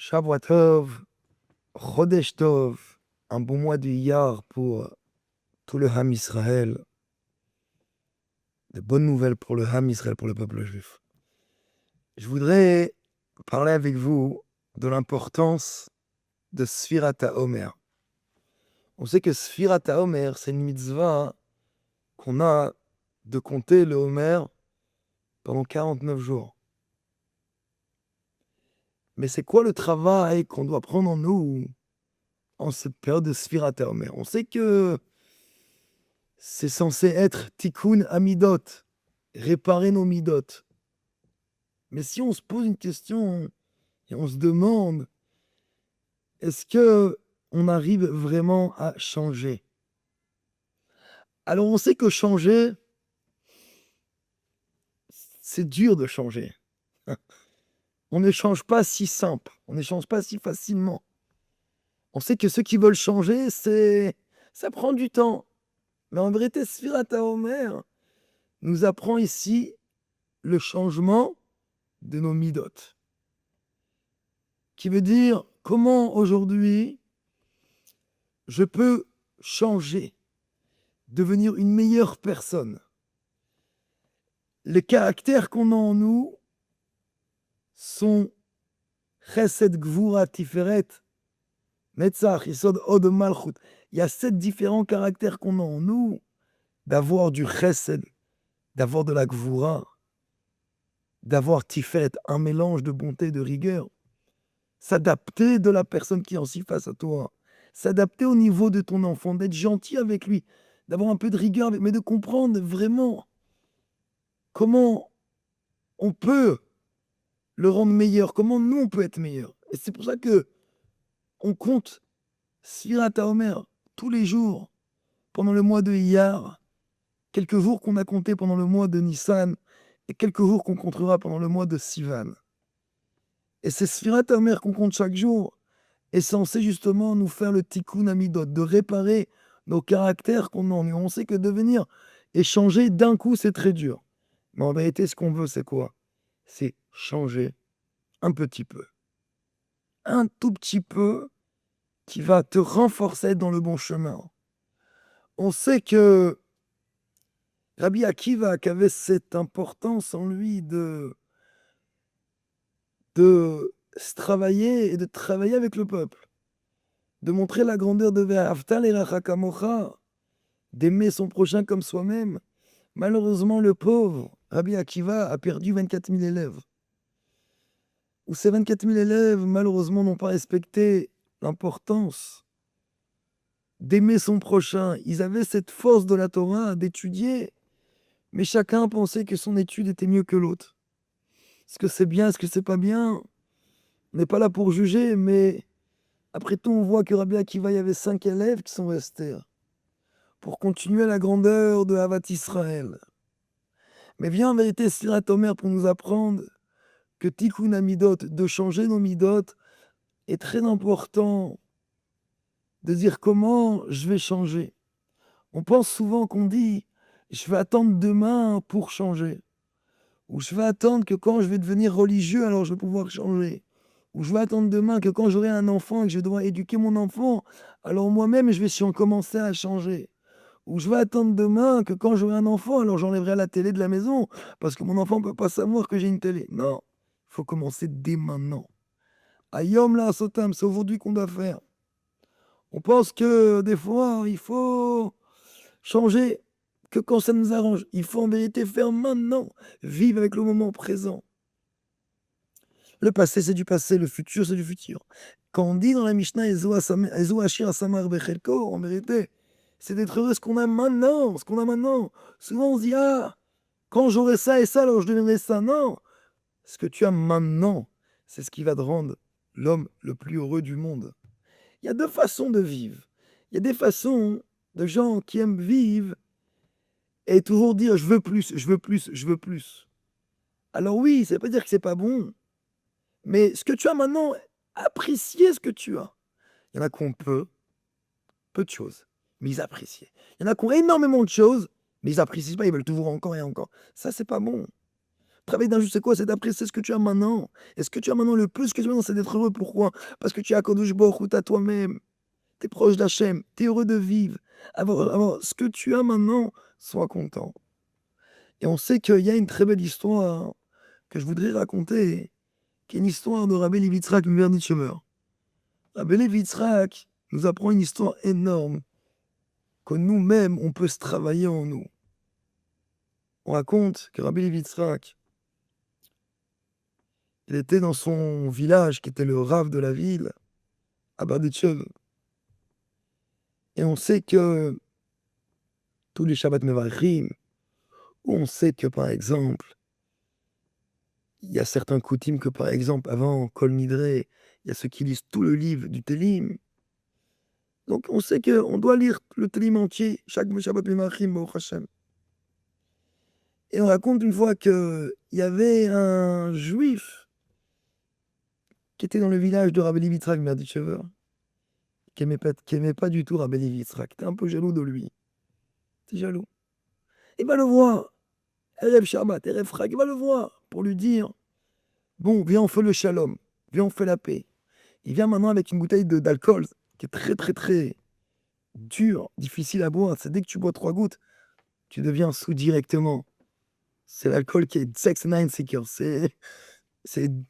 Shavua Tov, Chodesh Tov, un bon mois de Iyar pour tout le Ham Israël. De bonnes nouvelles pour le Ham Israël, pour le peuple juif. Je voudrais parler avec vous de l'importance de Sfirat HaOmer. On sait que Sfirat HaOmer, c'est une mitzvah qu'on a de compter le Homer pendant 49 jours. Mais c'est quoi le travail qu'on doit prendre en nous en cette période de Sfirat HaOmer? On sait que c'est censé être Tikkun Amidot, réparer nos midot. Mais si on se pose une question et on se demande, est-ce que on arrive vraiment à changer? Alors on sait que changer, c'est dur de changer. On ne change pas si simple, on ne change pas si facilement. On sait que ceux qui veulent changer, ça prend du temps. Mais en vérité, Sfirat HaOmer nous apprend ici le changement de nos midot. Qui veut dire comment aujourd'hui je peux changer, devenir une meilleure personne. Les caractères qu'on a en nous sont Chesed, Gvura, Tiferet, Netzach, Yesod, Od, Malchut. Il y a 7 différents caractères qu'on a en nous, d'avoir du Chesed, d'avoir de la Gvura, d'avoir Tiferet, un mélange de bonté et de rigueur, s'adapter de la personne qui est en face à toi, s'adapter au niveau de ton enfant, d'être gentil avec lui, d'avoir un peu de rigueur, mais de comprendre vraiment comment on peut le rendre meilleur, comment nous on peut être meilleur. Et c'est pour ça que on compte Sfirat HaOmer tous les jours pendant le mois de Iyar, quelques jours qu'on a compté pendant le mois de Nissan et quelques jours qu'on comptera pendant le mois de Sivan. Et c'est Sfirat HaOmer qu'on compte chaque jour est censé justement nous faire le tikkun amidot, de réparer nos caractères qu'on a. On sait que devenir et changer d'un coup, c'est très dur. Mais en vérité, ce qu'on veut, c'est quoi? C'est changer un petit peu. Un tout petit peu qui va te renforcer dans le bon chemin. On sait que Rabbi Akiva, qui avait cette importance en lui de se travailler et de travailler avec le peuple, de montrer la grandeur de Ve'ahavta l'iracha kamocha, d'aimer son prochain comme soi-même. Malheureusement, le pauvre Rabbi Akiva a perdu 24 000 élèves. Où ces 24 000 élèves, malheureusement, n'ont pas respecté l'importance d'aimer son prochain. Ils avaient cette force de la Torah d'étudier, mais chacun pensait que son étude était mieux que l'autre. Est-ce que c'est bien, est-ce que c'est pas bien? On n'est pas là pour juger, mais après tout, on voit que Rabbi Akiva, il y avait 5 élèves qui sont restés pour continuer la grandeur de Havat Israël. Mais vient en vérité Sfirat HaOmer pour nous apprendre que Tikkun Amidot, de changer nos midot, est très important de dire comment je vais changer. On pense souvent qu'on dit je vais attendre demain pour changer. Ou je vais attendre que quand je vais devenir religieux, alors je vais pouvoir changer. Ou je vais attendre demain que quand j'aurai un enfant et que je dois éduquer mon enfant, alors moi-même je vais commencer à changer. Ou je vais attendre demain que quand j'aurai un enfant, alors j'enlèverai la télé de la maison parce que mon enfant ne peut pas savoir que j'ai une télé. Non, il faut commencer dès maintenant. Ayom la sotam, c'est aujourd'hui qu'on doit faire. On pense que des fois, il faut changer que quand ça nous arrange. Il faut en vérité faire maintenant, vivre avec le moment présent. Le passé, c'est du passé, le futur, c'est du futur. Quand on dit dans la Mishnah, Ezo Ashir Asamar Bechelko, en vérité, c'est d'être heureux ce qu'on a maintenant, ce qu'on a maintenant. Souvent, on se dit, ah, quand j'aurai ça et ça, alors je deviendrai ça. Non, ce que tu as maintenant, c'est ce qui va te rendre l'homme le plus heureux du monde. Il y a 2 façons de vivre. Il y a des façons de gens qui aiment vivre et toujours dire, je veux plus, je veux plus, je veux plus. Alors oui, ça ne veut pas dire que c'est pas bon. Mais ce que tu as maintenant, appréciez ce que tu as. Il y en a qui ont peu de choses, mais ils apprécient. Il y en a qui ont énormément de choses, mais ils n'apprécient pas, ils veulent toujours encore et encore. Ça, c'est pas bon. Travailler d'injuste, c'est quoi? C'est d'apprécier ce que tu as maintenant. Et ce que tu as maintenant, le plus que tu as maintenant, c'est d'être heureux. Pourquoi? Parce que tu as Akadosh Baruch Hu, tu as toi-même. Tu es proche d'Hachem. Tu es heureux de vivre. Alors, ce que tu as maintenant, sois content. Et on sait qu'il y a une très belle histoire que je voudrais raconter, qui est une histoire de Rabbi Levi Yitzhak Miverditchever. Rabbi Levi Yitzhak nous apprend une histoire énorme, que nous-mêmes, on peut se travailler en nous. On raconte que Rabbi Levi Yitzhak, il était dans son village, qui était le Rav de la ville, à Berditchev. Et on sait que tous les Shabbat Mevarchim, on sait que, par exemple, il y a certains coutumes que, par exemple, avant Kol Nidre, il y a ceux qui lisent tout le livre du Télim. Donc, on sait qu'on doit lire le Télim entier, chaque Shabbat Mevarchim, Baruch Hashem. Et on raconte une fois qu'il y avait un juif qui était dans le village de Rabbi Levi Yitzhak Merditchever, qui aimait pas du tout Rabbi Levi Yitzhak, qui était un peu jaloux de lui. C'est jaloux. Il va le voir, Erev Shabbat, Erev Chag, il va le voir pour lui dire, bon, viens, on fait le shalom, viens, on fait la paix. Il vient maintenant avec une bouteille d'alcool qui est très, très, très dure, difficile à boire. C'est dès que tu bois 3 gouttes, tu deviens sous directement. C'est l'alcool qui est 69 secure.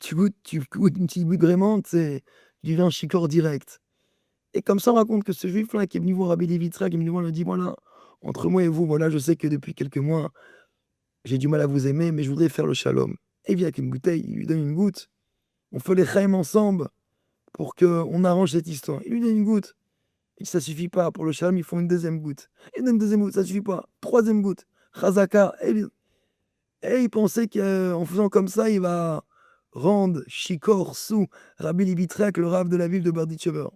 Tu goûtes une petite goutte vraiment, tu deviens chicor direct. Et comme ça, on raconte que ce juif-là qui est venu voir Rabbi Levi Yitzhak, qui est venu voir, il dit, voilà, entre moi et vous, voilà, je sais que depuis quelques mois, j'ai du mal à vous aimer, mais je voudrais faire le shalom. Et il vient avec une bouteille, il lui donne une goutte. On fait les chaim ensemble pour qu'on arrange cette histoire. Il lui donne une goutte. Et ça suffit pas. Pour le shalom, ils font une deuxième goutte. Il donne une deuxième goutte, ça suffit pas. Troisième goutte. Chazaka. Et il pensait qu'en faisant comme ça, il va rendre Shikor sous Rabbi Levi Yitzhak, le rave de la ville de Berditchever.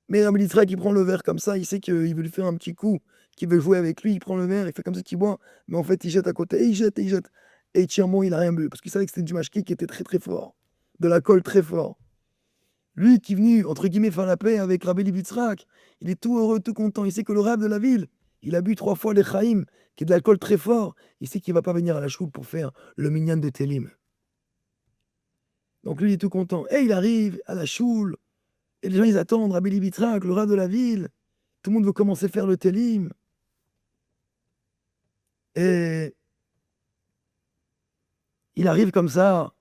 Mais Rabbi Levi Yitzhak, il prend le verre comme ça, il sait qu'il veut lui faire un petit coup, qu'il veut jouer avec lui, il prend le verre, il fait comme ça qu'il boit, mais en fait, il jette à côté, et il jette, et il jette. Et Tchermont, il a rien bu, parce qu'il savait que c'était du mashki qui était très très fort, de la colle très fort. Lui qui est venu, entre guillemets, faire la paix avec Rabbi Levi Yitzhak, il est tout heureux, tout content, il sait que le rave de la ville, il a bu 3 fois les chaim, qui est de l'alcool très fort, il sait qu'il va pas venir à la choule pour faire le minyan de Télim. Donc lui, il est tout content. Et il arrive à la choule, et les gens, ils attendent Rabbi Levi Yitzhak, le rave de la ville. Tout le monde veut commencer à faire le Télim. Et il arrive comme ça,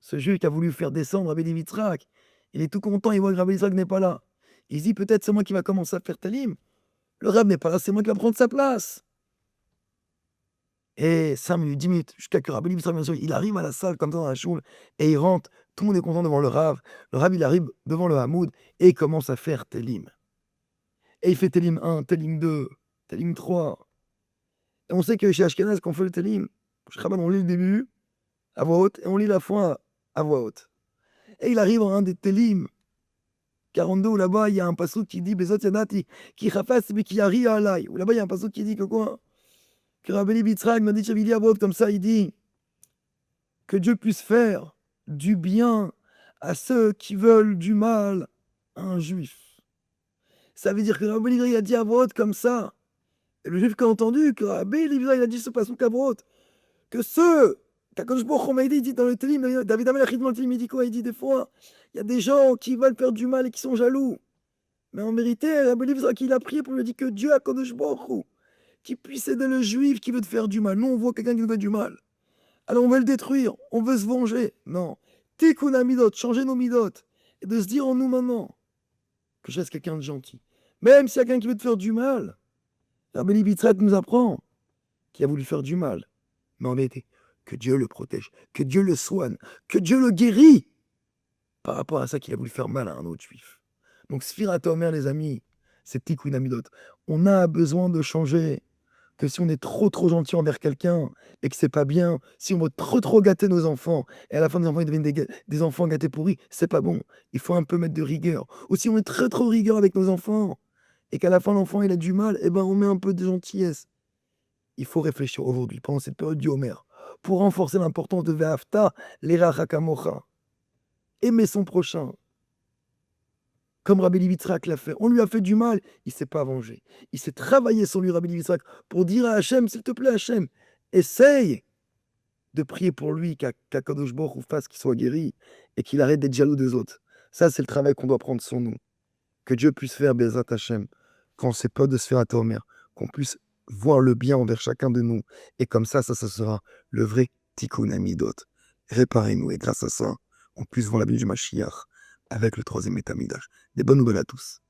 ce juif qui a voulu faire descendre Rabbi Levi Yitzhak. Il est tout content, il voit que Rabbi Yitzhak n'est pas là. Il se dit, peut-être c'est moi qui va commencer à faire Télim. Le rave n'est pas là, c'est moi qui va prendre sa place. Et 5 minutes, 10 minutes, jusqu'à que Rabbi Levi Yitzhak, bien sûr, il arrive à la salle comme ça dans la choule, et il rentre. Tout le monde est content devant le rave. Le rave, il arrive devant le Hamoud, et il commence à faire Télim. Et il fait Télim 1, Télim 2, Télim 3. Et on sait que chez Ashkenaz, quand on fait le Télim, chez Chabad, on lit le début à voix haute et on lit la fin à voix haute. Et il arrive en un des Télim 42 où là-bas, il y a un passouk qui dit Bezot Yanati, qui rafas mais qui arrive à l'aïe. Où là-bas, il y a un passouk qui dit que quoi? Que Rabbi Levi Yitzhak m'a dit Chavili à voix haute, comme ça, il dit que Dieu puisse faire du bien à ceux qui veulent du mal à un juif. Ça veut dire que Rabbi Levi Yitzhak a dit à voix haute comme ça. Et le juif qui a entendu que Rabbi Levi Yitzhak a dit ce passouk à voix haute, que ceux qu'Akadosh Baruch Hu dit dans le Télim, David Amelech dans le Télim, il dit quoi? Il dit des fois, il y a des gens qui veulent faire du mal et qui sont jaloux. Mais en vérité, Rabbi Levi Yitzhak, il a prié pour lui dire que Dieu, Akadosh Baruch Hu, qui puisse aider le juif qui veut te faire du mal. Nous, on voit quelqu'un qui nous fait du mal. Alors on veut le détruire, on veut se venger. Non. Tikkun midot, changer nos midot. Et de se dire en nous maintenant que je reste quelqu'un de gentil. Même s'il y a quelqu'un qui veut te faire du mal, Rabbi Levi Yitzhak nous apprend qu'il a voulu faire du mal. Mais en vérité, que Dieu le protège, que Dieu le soigne, que Dieu le guérit par rapport à ça qu'il a voulu faire mal à un autre juif. Donc, Sfirat Omer, les amis, c'est Tikkun Amidot. On a besoin de changer. Que si on est trop gentil envers quelqu'un et que c'est pas bien, si on veut trop gâter nos enfants et à la fin des enfants ils deviennent des enfants gâtés pourris, c'est pas bon. Il faut un peu mettre de rigueur. Ou si on est trop rigueur avec nos enfants et qu'à la fin l'enfant il a du mal, eh ben on met un peu de gentillesse. Il faut réfléchir aujourd'hui, pendant cette période du Homer, pour renforcer l'importance de Ve'afta, l'Erach Kamocha. Aimer son prochain. Comme Rabbi Levi Yitzhak l'a fait. On lui a fait du mal, il ne s'est pas vengé. Il s'est travaillé sur lui, Rabbi Levi Yitzhak, pour dire à Hachem, s'il te plaît, Hachem, essaye de prier pour lui, qu'Akadosh Baruch Hu fasse qu'il soit guéri et qu'il arrête d'être jaloux des autres. Ça, c'est le travail qu'on doit prendre sur nous. Que Dieu puisse faire Bezat Hashem, quand c'est pas de se faire à Omer, qu'on puisse voir le bien envers chacun de nous. Et comme ça sera le vrai Tikkun Amidot. Réparez-nous et grâce à ça, on puisse voir la vie du Mashiach avec le troisième État Midrash. Des bonnes nouvelles à tous.